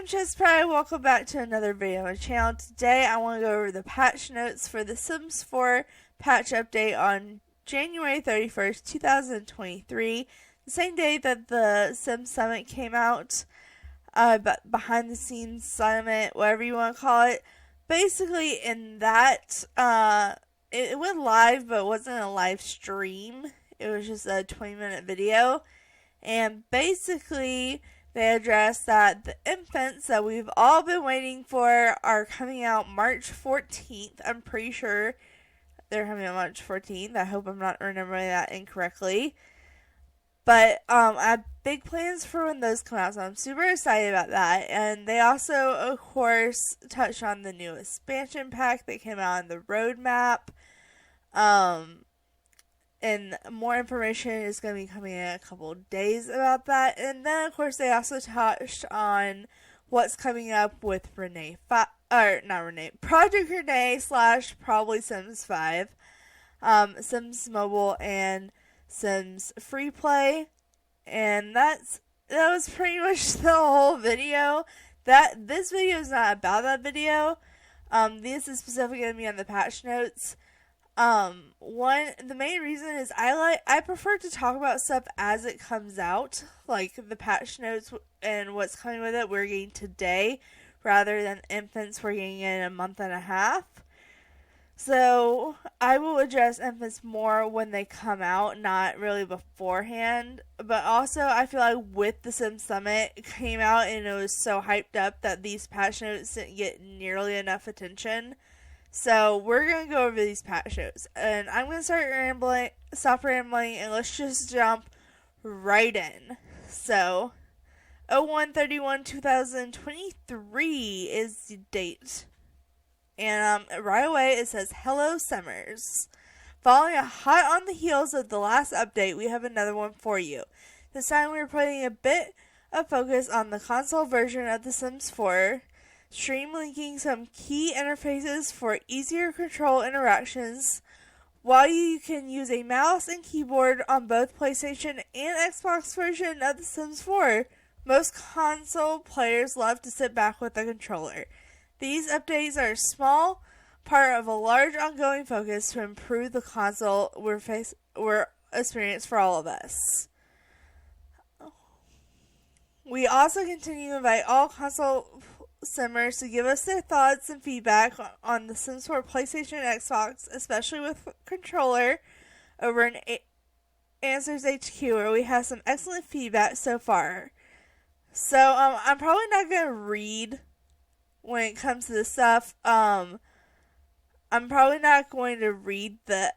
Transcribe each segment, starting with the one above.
I'm ChezPride. Welcome back to another video on my channel. Today I want to go over the patch notes for the Sims 4 patch update on January 31st, 2023. The same day that the Sim Summit came out. But behind the scenes summit, whatever you want to call it. Basically in that, it went live, but it wasn't a live stream. It was just a 20-minute video. And basically, they addressed that the infants that we've all been waiting for are coming out March 14th. I'm pretty sure they're coming out March 14th. I hope I'm not remembering that incorrectly. But I have big plans for when those come out, so I'm super excited about that. And they also, of course, touched on the new expansion pack that came out on the roadmap. And more information is going to be coming in a couple of days about that. And then, of course, they also touched on what's coming up with Project Renee / probably Sims 5, Sims Mobile, and Sims Free Play. And that was pretty much the whole video. This video is not about that video. This is specifically going to be on the patch notes. The main reason is I prefer to talk about stuff as it comes out, like the patch notes and what's coming with it we're getting today, rather than infants we're getting in a month and a half. So I will address infants more when they come out, not really beforehand. But also I feel like with the Sim Summit, it came out and it was so hyped up that these patch notes didn't get nearly enough attention. So we're going to go over these patch notes. And I'm going to stop rambling, and let's just jump right in. So, 01/31/2023 is the date. And right away it says, "Hello Summers. Following a hot on the heels of the last update, we have another one for you. This time we're putting a bit of focus on the console version of The Sims 4. Stream linking some key interfaces for easier control interactions. While you can use a mouse and keyboard on both PlayStation and Xbox version of The Sims 4, most console players love to sit back with a controller. These updates are a small part of a large ongoing focus to improve the console experience for all of us. We also continue to invite all console Simmers to give us their thoughts and feedback on the Sims 4 PlayStation and Xbox, especially with controller, over in Answers HQ, where we have some excellent feedback so far. So I'm probably not going to read when it comes to this stuff. I'm probably not going to read the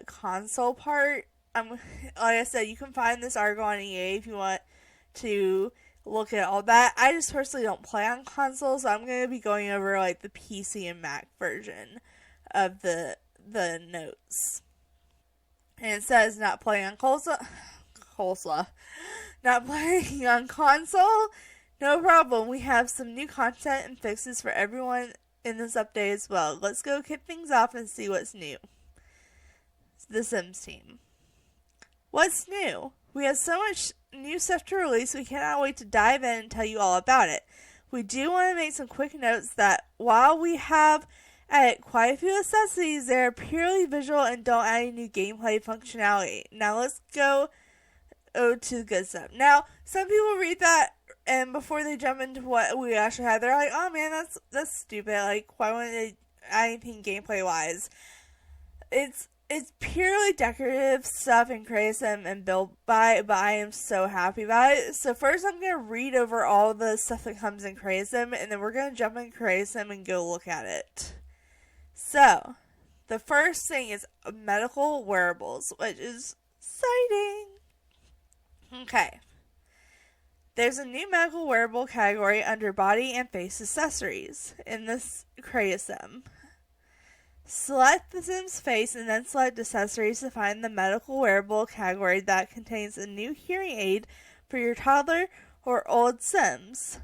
console part. Like I said, you can find this article on EA if you want to look at all that. I just personally don't play on console, so I'm going to be going over like the PC and Mac version of the notes. And it says not playing on not playing on console. No problem. We have some new content and fixes for everyone in this update as well. Let's go kick things off and see what's new. The Sims team. What's new? We have so much new stuff to release, we cannot wait to dive in and tell you all about it. We do want to make some quick notes that while we have added quite a few accessories, they are purely visual and don't add any new gameplay functionality. Now let's go to the good stuff. Now, some people read that, and before they jump into what we actually have, they're like, oh man, that's stupid. Like, why wouldn't they add anything gameplay-wise? It's purely decorative stuff in Create Sim and built by it, but I am so happy about it. So first I'm going to read over all the stuff that comes in Create Sim, and then we're going to jump in Create Sim and go look at it. So, the first thing is medical wearables, which is exciting. Okay. There's a new medical wearable category under body and face accessories in this Create Sim. Select the Sim's face and then select accessories to find the medical wearable category that contains a new hearing aid for your toddler or old Sims.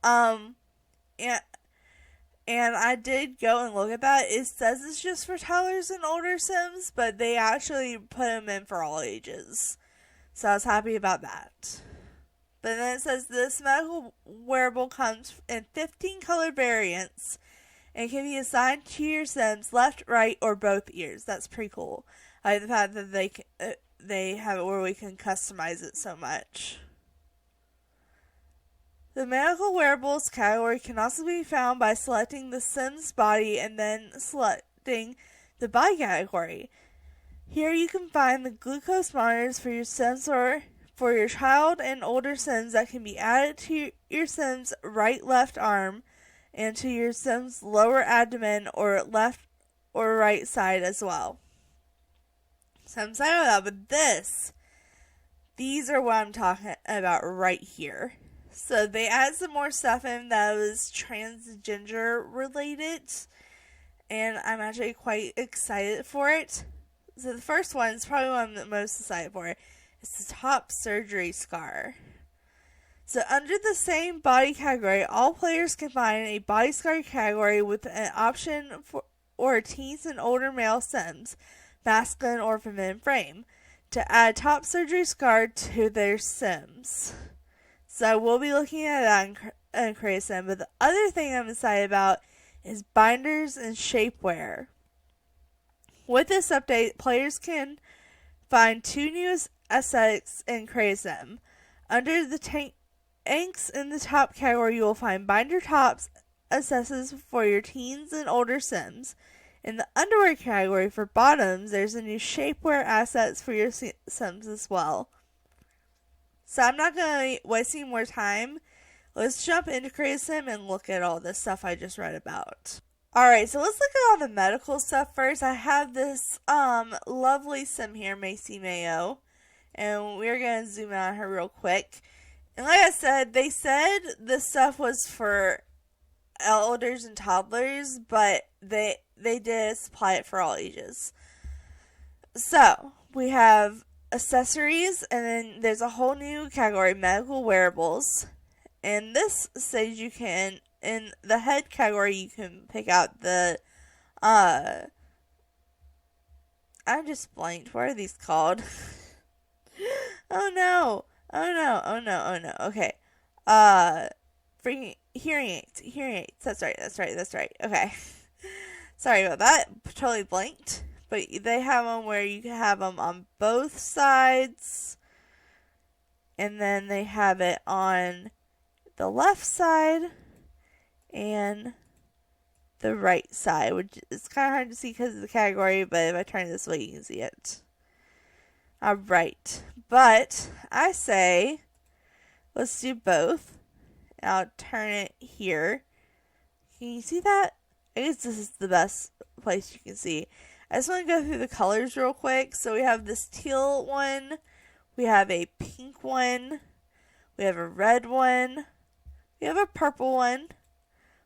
And I did go and look at that. It says it's just for toddlers and older Sims, but they actually put them in for all ages. So I was happy about that. But then it says this medical wearable comes in 15 color variants and can be assigned to your Sims left, right, or both ears. That's pretty cool. I like the fact that they have it where we can customize it so much. The medical wearables category can also be found by selecting the Sim's body and then selecting the body category. Here you can find the glucose monitors for your Sims or for your child and older Sims that can be added to your Sim's right-left arm and to your Sim's lower abdomen or left or right side as well. So I'm excited about that, but these are what I'm talking about right here. So they added some more stuff in that was transgender related, and I'm actually quite excited for it. So the first one is probably what I'm most excited for. It's the top surgery scar. So under the same body category, all players can find a body scar category with an option for teens and older male Sims, masculine or feminine frame, to add top surgery scar to their Sims. So we'll be looking at that in Create Sim. But the other thing I'm excited about is binders and shapewear. With this update, players can find 2 new aesthetics in Create Sim. Under the tanks in the top category, you will find binder tops accessories for your teens and older Sims. In the underwear category for bottoms, there's a new shapewear assets for your Sims as well. So I'm not going to waste any more time. Let's jump into Create Sim and look at all this stuff I just read about. Alright, so let's look at all the medical stuff first. I have this lovely Sim here, Macy Mayo. And we're going to zoom in on her real quick. And like I said, they said this stuff was for elders and toddlers, but they did supply it for all ages. So, we have accessories, and then there's a whole new category, medical wearables. And this says you can, in the head category, you can pick out the, I just blanked. What are these called? Oh no. Okay. Freaking hearing aids. That's right. Okay. Sorry about that. Totally blanked. But they have them where you can have them on both sides. And then they have it on the left side and the right side, which is kind of hard to see because of the category, but if I turn it this way, you can see it. Alright. But I say, let's do both. And I'll turn it here. Can you see that? I guess this is the best place you can see. I just want to go through the colors real quick. So we have this teal one. We have a pink one. We have a red one. We have a purple one.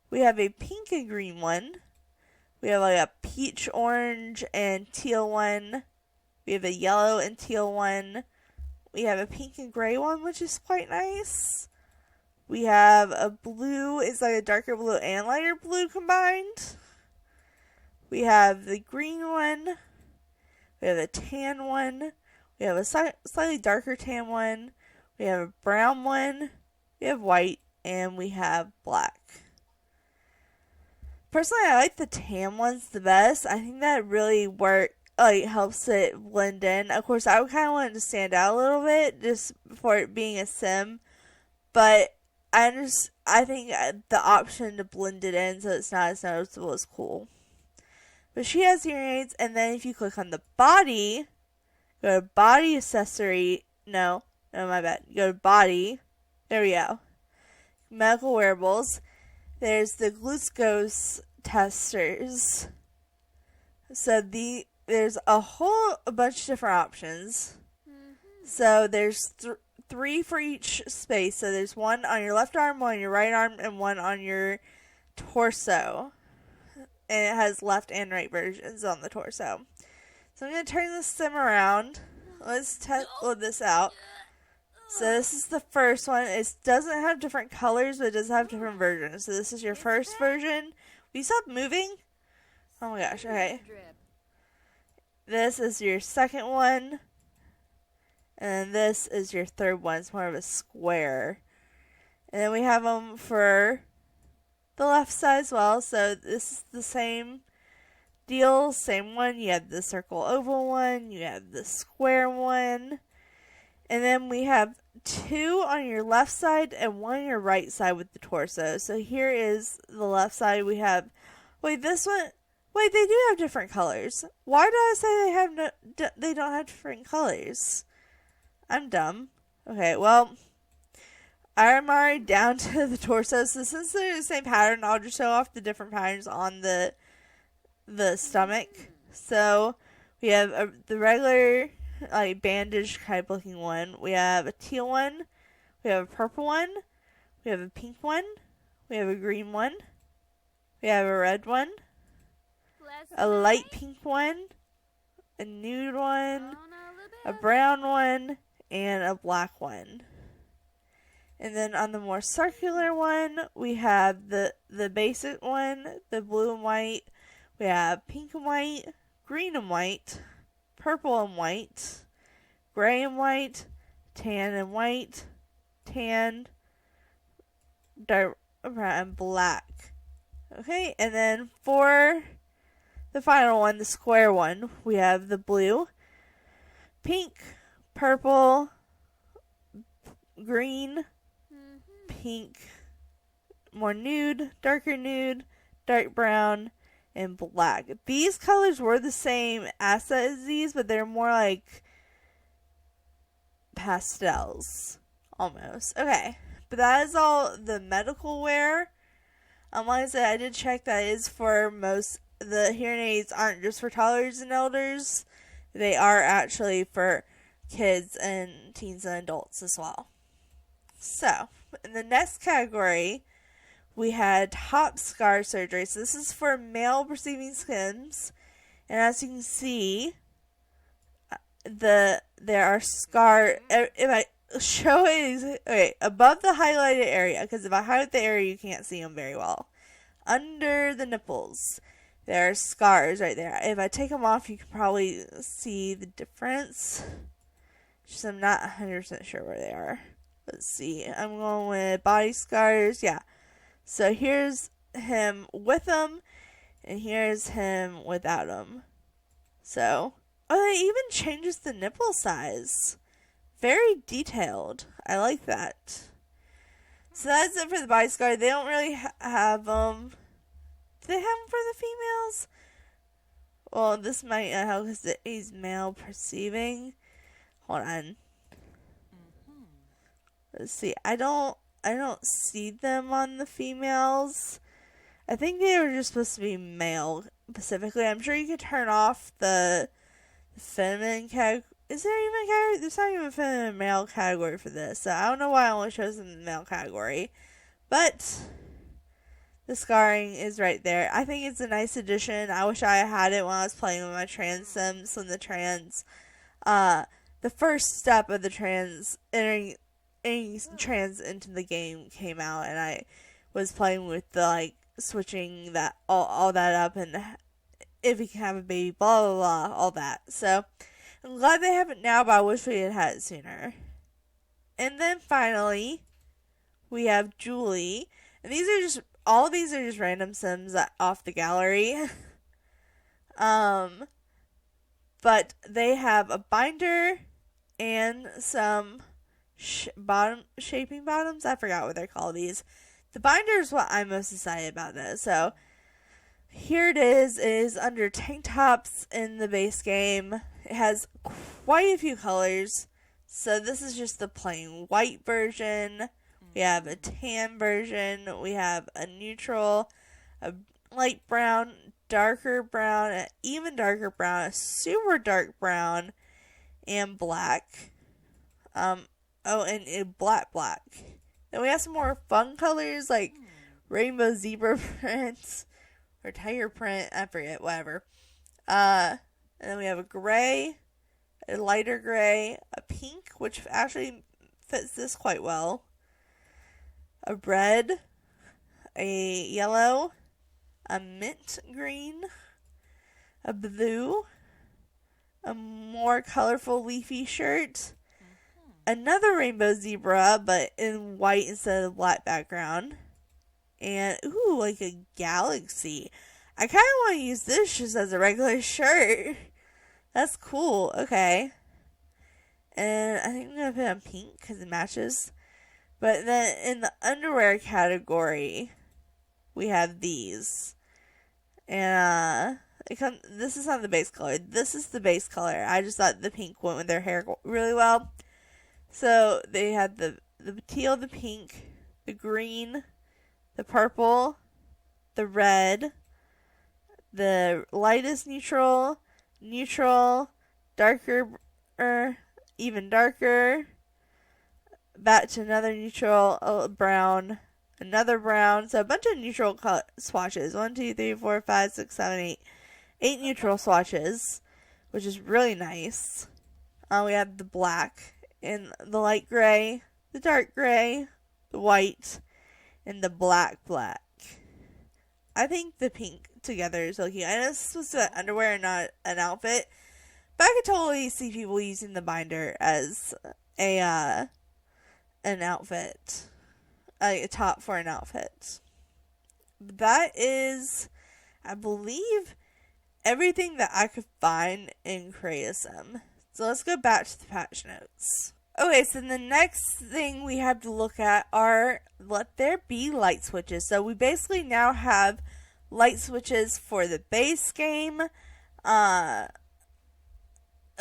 We have a pink and green one. We have like a peach, orange, and teal one. We have a yellow and teal one. We have a pink and gray one, which is quite nice. We have a blue, it's like a darker blue and lighter blue combined. We have the green one. We have a tan one. We have a slightly darker tan one. We have a brown one. We have white. And we have black. Personally, I like the tan ones the best. I think that really helps it blend in. Of course, I would kind of want it to stand out a little bit just for it being a sim. But I think the option to blend it in so it's not as noticeable is cool. But she has hearing aids, and then if you click on the body, go to body accessory. No, my bad. Go to body. There we go. Medical wearables. There's the glucose testers. So there's a bunch of different options. So there's 3 for each space. So there's one on your left arm, one on your right arm, and one on your torso. And it has left and right versions on the torso. So I'm going to turn this sim around. Let's test this out. So this is the first one. It doesn't have different colors, but it does have different versions. So this is your first version. Will you stop moving? Oh my gosh, okay. This is your second one. And then this is your third one. It's more of a square. And then we have them for the left side as well. So this is the same deal, same one. You have the circle oval one, you have the square one, and then we have 2 on your left side and 1 on your right side with the torso. So here is the left side. We have, this one, they do have different colors. Why did I say they don't have different colors? I'm dumb. Okay, well, I'm already down to the torso, so since they're the same pattern, I'll just show off the different patterns on the stomach. So we have the regular like bandage type looking one. We have a teal one. We have a purple one. We have a pink one. We have a green one. We have a red one. A light pink one. A nude one. A brown one. And a black one. And then on the more circular one, we have the basic one, the blue and white. We have pink and white, green and white, purple and white, gray and white, tan and white, tan, dark brown, and black. Okay, and then for the final one, the square one, we have the blue, pink, purple, green, pink, more nude, darker nude, dark brown, and black. These colors were the same as these, but they're more like pastels, almost. Okay, but that is all the medical wear. Like I said, I did check that is for most. The hearing aids aren't just for toddlers and elders. They are actually for kids and teens and adults as well. So, in the next category, we had top scar surgery. So this is for male perceiving skins. And as you can see, there are scars. If I show it, okay, above the highlighted area, because if I highlight the area, you can't see them very well. Under the nipples, there are scars right there. If I take them off, you can probably see the difference. Just I'm not 100% sure where they are. Let's see. I'm going with body scars. Yeah. So here's him with them, and here's him without them. So, it even changes the nipple size. Very detailed. I like that. So that's it for the body scar. They don't really have them. Do they have them for the females? Well, this might not help because he's male perceiving. Hold on. Let's see. I don't see them on the females. I think they were just supposed to be male specifically. I'm sure you could turn off the feminine category. Is there even a category? There's not even a feminine male category for this. So I don't know why I only chose the male category. But the scarring is right there. I think it's a nice addition. I wish I had it when I was playing with my trans sims. When the first step of the entering trans into the game came out, and I was playing with the switching that all that up, and if you can have a baby, blah blah blah, all that. So I'm glad they have it now, but I wish we had it sooner. And then finally, we have Julie, and all of these are just random sims off the gallery. But they have a binder and some shaping bottoms. I forgot what they're called. These. The binder is what I'm most excited about though. So here it is. It is under tank tops in the base game. It has quite a few colors. So this is just the plain white version. We have a tan version. We have a neutral, a light brown, darker brown, an even darker brown, a super dark brown, and black. And a black. Then we have some more fun colors like rainbow zebra print or tiger print. I forget, whatever. And then we have a gray, a lighter gray, a pink, which actually fits this quite well, a red, a yellow, a mint green, a blue, a more colorful leafy shirt, another rainbow zebra, but in white instead of black background. And, ooh, like a galaxy. I kind of want to use this just as a regular shirt. That's cool. Okay. And I think I'm going to put it on pink because it matches. But then in the underwear category, we have these. And this is not the base color. This is the base color. I just thought the pink went with their hair really well. So they had the teal, the pink, the green, the purple, the red, the lightest neutral, darker, even darker, back to another neutral, brown, another brown. So a bunch of neutral swatches. 1, 2, 3, 4, 5, 6, 7, 8. 8 neutral swatches, which is really nice. We have the black and the light gray, the dark gray, the white, and the black. I think the pink together is so cute. I know this was an underwear and not an outfit, but I could totally see people using the binder as an outfit, a top for an outfit. That is, I believe, everything that I could find in Creasim. So let's go back to the patch notes. Okay, so the next thing we have to look at are let there be light switches. So we basically now have light switches for the base game.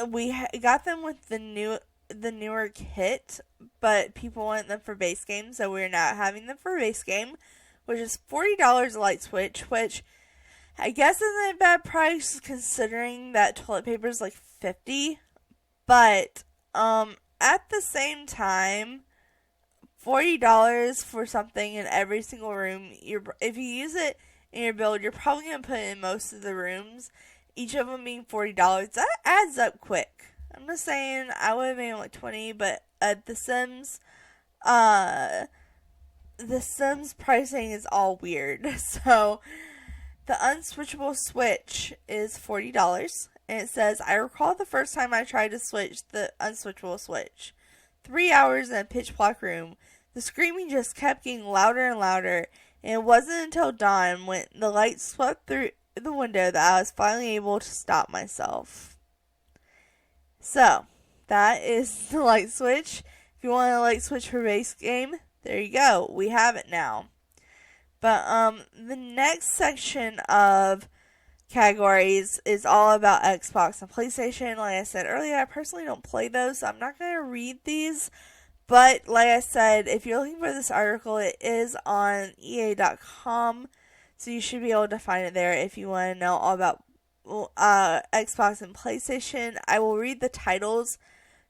We got them with the newer kit, but people want them for base game, so we're not having them for base game, which is $40 a light switch, which I guess isn't a bad price considering that toilet paper is like $50. But at the same time, $40 for something in every single room, if you use it in your build, you're probably going to put it in most of the rooms, each of them being $40. That adds up quick. I'm just saying, I would have made like 20, but at The Sims pricing is all weird. So the unswitchable switch is $40. And it says, I recall the first time I tried to switch the unswitchable switch. 3 hours in a pitch black room. The screaming just kept getting louder and louder. And it wasn't until dawn when the light swept through the window that I was finally able to stop myself. So, that is the light switch. If you want a light switch for base game, there you go. We have it now. But the next section of categories is all about Xbox and PlayStation. Like I said earlier, I personally don't play those, so I'm not going to read these. But like I said, if you're looking for this article, it is on EA.com, so you should be able to find it there if you want to know all about Xbox and PlayStation. I will read the titles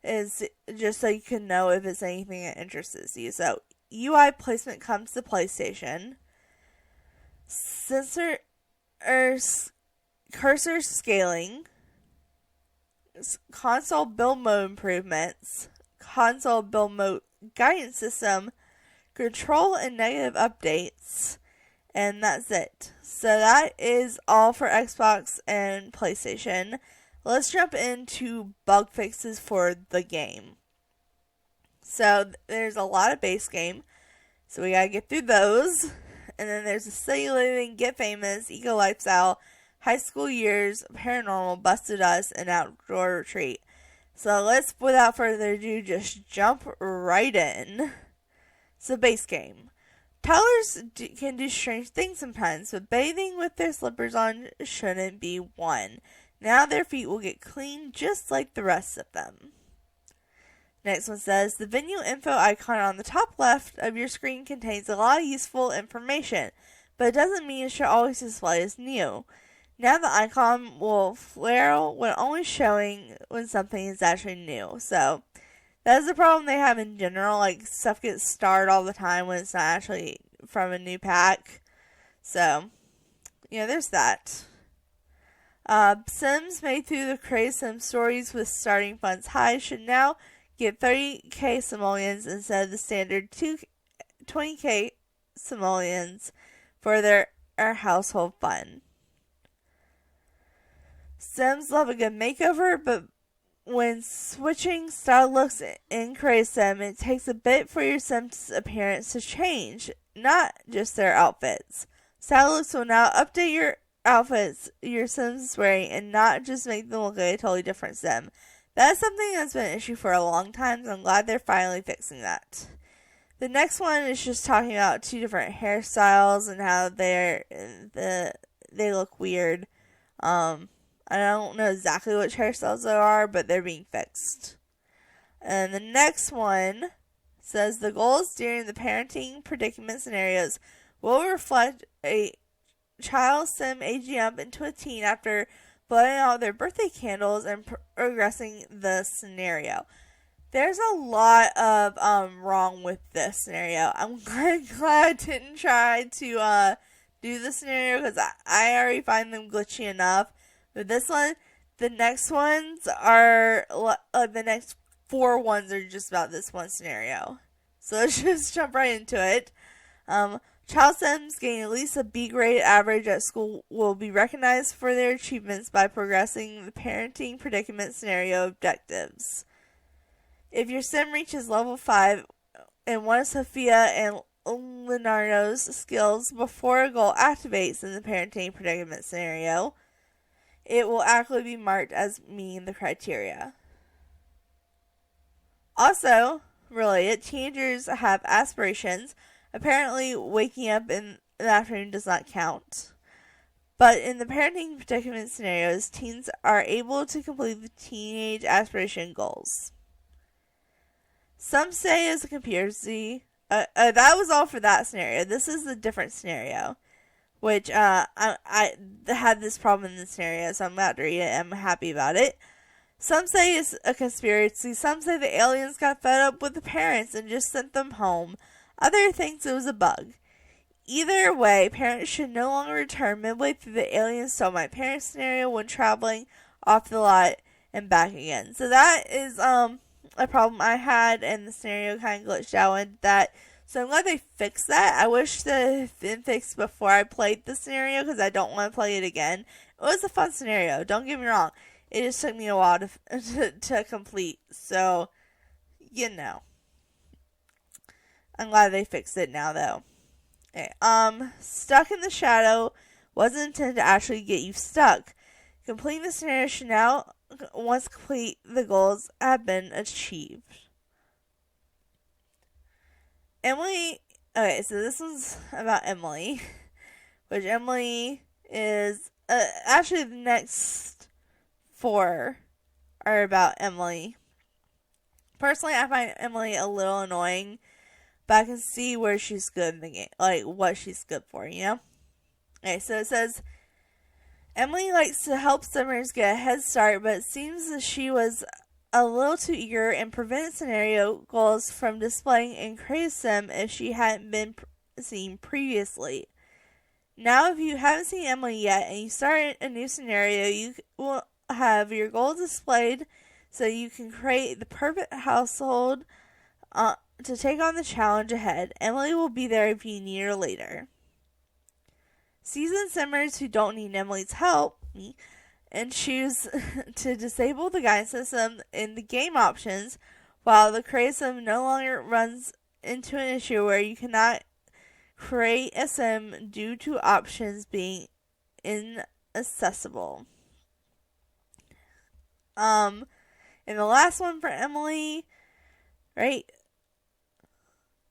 is just so you can know if it's anything that interests you. So, UI placement comes to PlayStation. Cursor scaling, console build mode improvements, console build mode guidance system, control and negative updates, and that's it. So that is all for Xbox and PlayStation. Let's jump into bug fixes for the game. So there's a lot of base game, so we gotta get through those. And then there's a City Living, Get Famous, Eco Lifestyle, High School Years, Paranormal, Busted Us, and Outdoor Retreat. So let's, without further ado, just jump right in. So base game. Toddlers can do strange things sometimes, but bathing with their slippers on shouldn't be one. Now their feet will get clean just like the rest of them. Next one says, the venue info icon on the top left of your screen contains a lot of useful information, but it doesn't mean it should always display as new. Now the icon will flare when only showing when something is actually new. So that's the problem they have in general. Like, stuff gets starred all the time when it's not actually from a new pack. So, there's that. Sims made through the Crazy Sim stories with starting funds high should now get 30k simoleons instead of the standard 20k simoleons for their household fund. Sims love a good makeover, but when switching style looks in ChezPride, it takes a bit for your Sim's appearance to change, not just their outfits. Style looks will now update your outfits your Sims is wearing and not just make them look like a totally different Sim. That's something that's been an issue for a long time, so I'm glad they're finally fixing that. The next one is just talking about 2 different hairstyles and how they look weird. I don't know exactly which hairstyles they are, but they're being fixed. And the next one says the goals during the parenting predicament scenarios will reflect a child Sim aging up into a teen after blowing out their birthday candles and progressing the scenario. There's a lot of wrong with this scenario. I'm glad I didn't try to do the scenario because I already find them glitchy enough. But this one, the next ones are the next 4 ones are just about this one scenario. So let's just jump right into it. Child Sims getting at least a B grade average at school will be recognized for their achievements by progressing the parenting predicament scenario objectives. If your Sim reaches level 5 and one of Sophia and Leonardo's skills before a goal activates in the parenting predicament scenario, it will actually be marked as meeting the criteria. Also, related, teenagers have aspirations. Apparently, waking up in the afternoon does not count. But in the parenting predicament scenarios, teens are able to complete the teenage aspiration goals. Some say it's a computer that was all for that scenario. This is a different scenario, which I had this problem in this scenario, so I'm about to read it. I'm happy about it. Some say it's a conspiracy. Some say the aliens got fed up with the parents and just sent them home. Other thinks it was a bug. Either way, parents should no longer return midway through the aliens stole my parents scenario when traveling off the lot and back again. So that is a problem I had, and the scenario kind of glitched out with that. So I'm glad they fixed that. I wish that it had been fixed before I played the scenario because I don't want to play it again. It was a fun scenario, don't get me wrong. It just took me a while to complete. So, you know. I'm glad they fixed it now, though. Okay, Stuck in the Shadow wasn't intended to actually get you stuck. Completing the scenario should now, once complete, the goals have been achieved. Emily, okay, so this one's about Emily, which Emily is, actually the next 4 are about Emily. Personally, I find Emily a little annoying, but I can see where she's good in the game, like what she's good for, you know? Okay, so it says, Emily likes to help Simmers get a head start, but it seems that she was a little too eager and prevented scenario goals from displaying in ChezPride if she hadn't been seen previously. Now, if you haven't seen Emily yet and you start a new scenario, you will have your goals displayed so you can create the perfect household to take on the challenge ahead. Emily will be there if you need her later. Seasoned Simmers who don't need Emily's help and choose to disable the guidance system in the game options, while the ChezPride no longer runs into an issue where you cannot create a sim due to options being inaccessible. And the last one for Emily, right?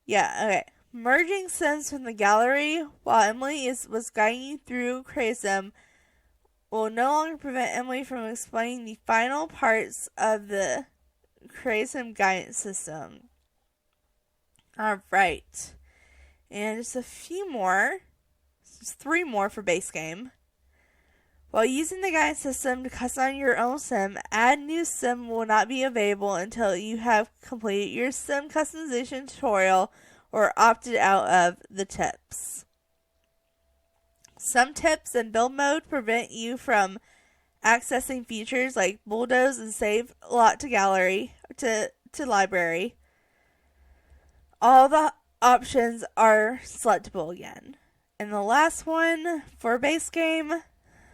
Yeah, okay. Merging sims from the gallery while Emily was guiding you through ChezPride will no longer prevent Emily from explaining the final parts of the ChezPride guidance system. Alright. And just a few more. Just 3 more for base game. While using the guidance system to customize your own sim, add new sim will not be available until you have completed your sim customization tutorial or opted out of the tips. Some tips in build mode prevent you from accessing features like bulldoze and save lot to gallery to library. All the options are selectable again. And the last one for base game,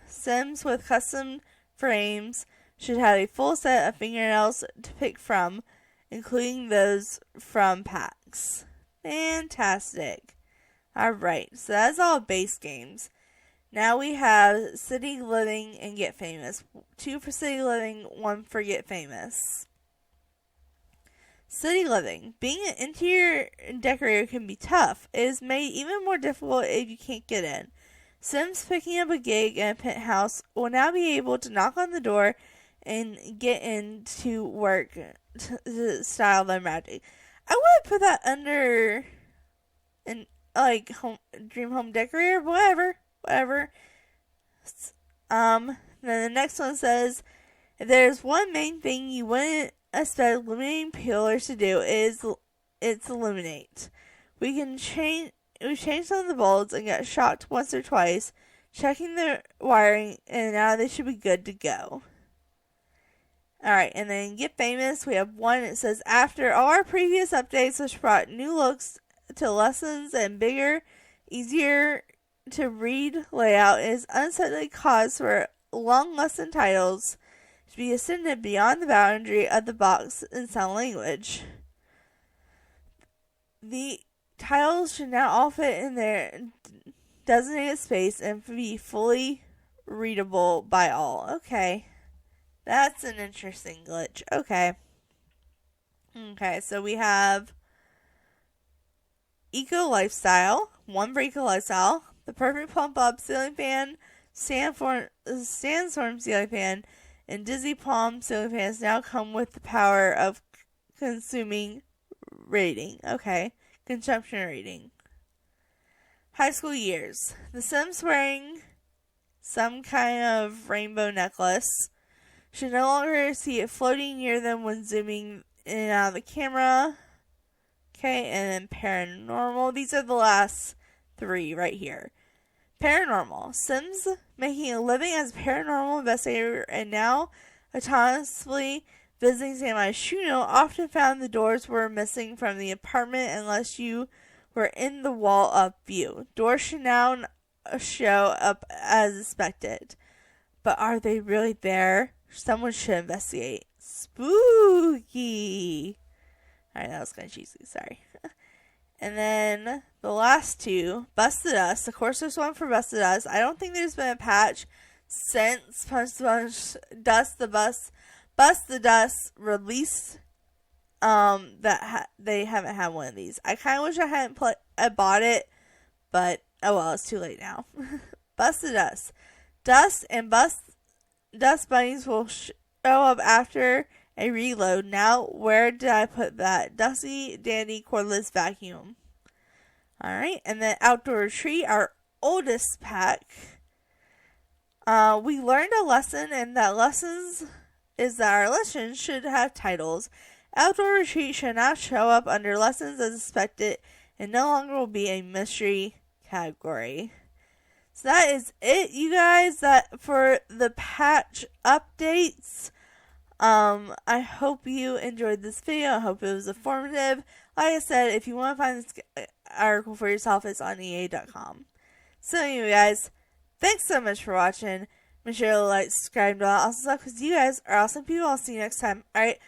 sims with custom frames should have a full set of fingernails to pick from, including those from packs. Fantastic. Alright, so that's all base games. Now we have City Living and Get Famous. 2 for City Living, 1 for Get Famous. City Living. Being an interior decorator can be tough. It is made even more difficult if you can't get in. Sims picking up a gig in a penthouse will now be able to knock on the door and get in to work to style their magic. I would put that under dream home decorator, whatever. Then the next one says, if there's one main thing you wouldn't expect illuminating peelers to do, it's illuminate. We changed some of the bulbs and got shocked once or twice, checking the wiring, and now they should be good to go. Alright, and then Get Famous, we have one that says, after all our previous updates which brought new looks to lessons and bigger, easier to read layout, it is unexpectedly cause for long lesson titles to be extended beyond the boundary of the box in sound language. The titles should now all fit in their designated space and be fully readable by all. Okay. That's an interesting glitch. Okay, so we have Eco Lifestyle. 1 for Eco Lifestyle. The Perfect Pump Up Ceiling Fan, Sandstorm Ceiling Fan, and Dizzy Palm Ceiling Fans now come with the power of consuming rating. Okay, consumption rating. High school years. The Sims wearing some kind of rainbow necklace should no longer see it floating near them when zooming in and out of the camera. Okay, and then paranormal. These are the last 3 right here. Paranormal. Sims making a living as a paranormal investigator and now autonomously visiting San Myshuno often found the doors were missing from the apartment unless you were in the wall-up view. Doors should now show up as expected. But are they really there? Someone should investigate. Spooky. Alright, that was kind of cheesy. Sorry. And then the last 2, Bust the Dust. Of course, there's one for Bust the Dust. I don't think there's been a patch since Bust the Dust released. They haven't had one of these. I kind of wish I hadn't bought it, but oh well, it's too late now. Bust the Dust. Dust and Dust bunnies will show up after a reload. Now, where did I put that? Dusty Dandy Cordless Vacuum. Alright, and then Outdoor Retreat, our oldest pack. We learned a lesson, and that lessons is that our lessons should have titles. Outdoor Retreat should now show up under lessons as expected, and no longer will be a mystery category. So that is it, you guys, that for the patch updates. I hope you enjoyed this video. I hope it was informative. Like I said, if you want to find this article for yourself, it's on EA.com. So anyway, guys, thanks so much for watching. Make sure to like, subscribe, and all that awesome stuff, because you guys are awesome people. I'll see you next time. Alright,